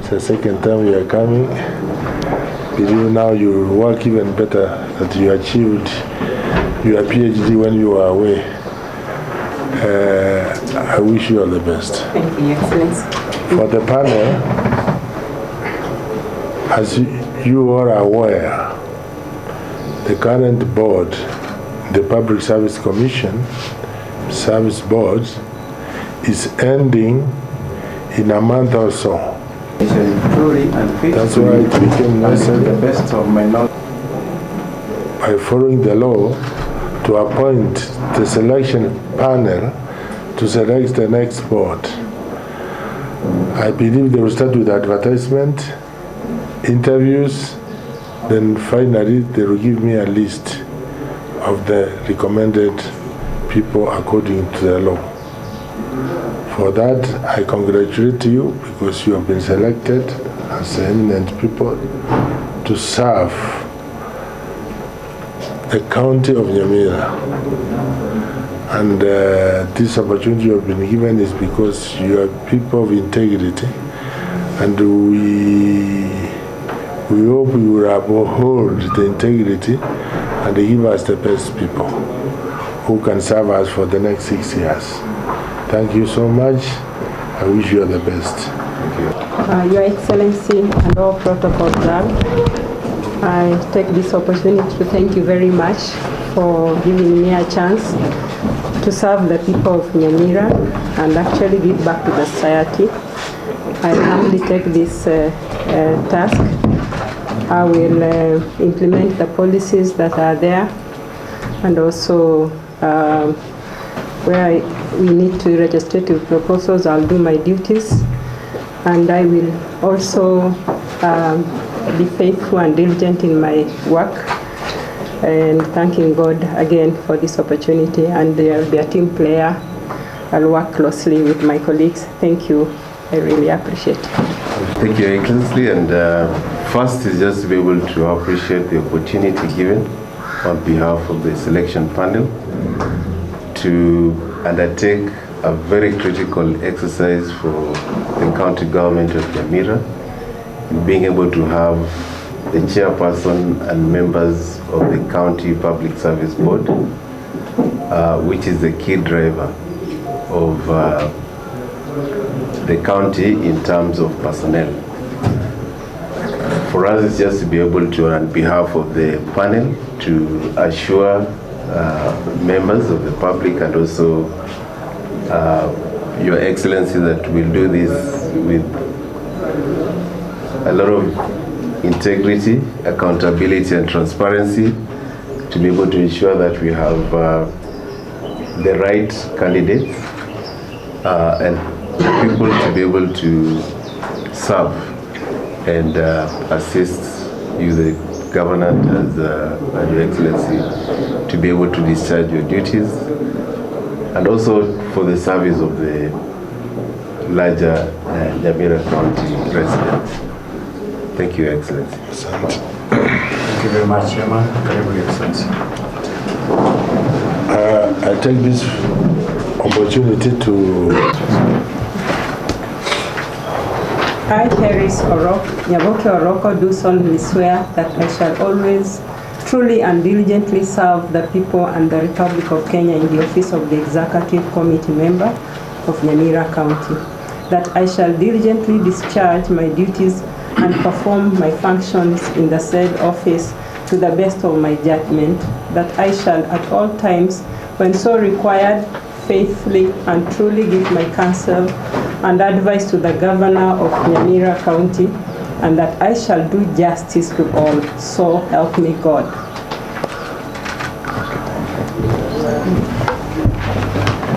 It's the second time you are coming. Believe now you work even better, that you achieved your PhD when you were away. I wish you all the best. Thank you, Excellency. For the panel, as you are aware, the current board, the Public Service Commission, Service Board, is ending in a month or so. That's why it became necessary, the best of my knowledge, by following the law, to appoint the selection panel to select the next board. I believe they will start with advertisement, interviews, then finally they will give me a list of the recommended people according to the law. For that, I congratulate you, because you have been selected as eminent people to serve the county of Nyamira. And this opportunity you have been given is because you are people of integrity, and we hope you will uphold the integrity and give us the best people who can serve us for the next 6 years. Thank you so much. I wish you all the best. Thank you. Your Excellency and all protocol observed, I take this opportunity to thank you very much for giving me a chance to serve the people of Nyamira and actually give back to the society. I humbly take this task. I will implement the policies that are there, and also where we need to legislative proposals, I'll do my duties, and I will also be faithful and diligent in my work, and thanking God again for this opportunity. And I'll be a team player. I'll work closely with my colleagues. Thank you. I really appreciate it. Thank you, Excellency. And first is just to be able to appreciate the opportunity given on behalf of the selection panel to undertake a very critical exercise for the county government of Nyamira, in being able to have the chairperson and members of the County Public Service Board, which is the key driver of the county in terms of personnel. For us, it's just to be able to, on behalf of the panel, to assure members of the public and also Your Excellency that we'll do this with a lot of integrity, accountability and transparency, to be able to ensure that we have the right candidates and people to be able to serve and assist you, the governor, and Your Excellency, to be able to discharge your duties, and also for the service of the larger Nyamira County residents. Thank you, Your Excellency. Thank you very much, Chairman. Your Excellency. I take this opportunity to... I, Harris Nyaboke Oroko, do solemnly swear that I shall always truly and diligently serve the people and the Republic of Kenya in the office of the Executive Committee member of Nyamira County, that I shall diligently discharge my duties and perform my functions in the said office to the best of my judgment, that I shall at all times, when so required, faithfully and truly give my counsel and advice to the governor of Nyamira County, and that I shall do justice to all. So help me God.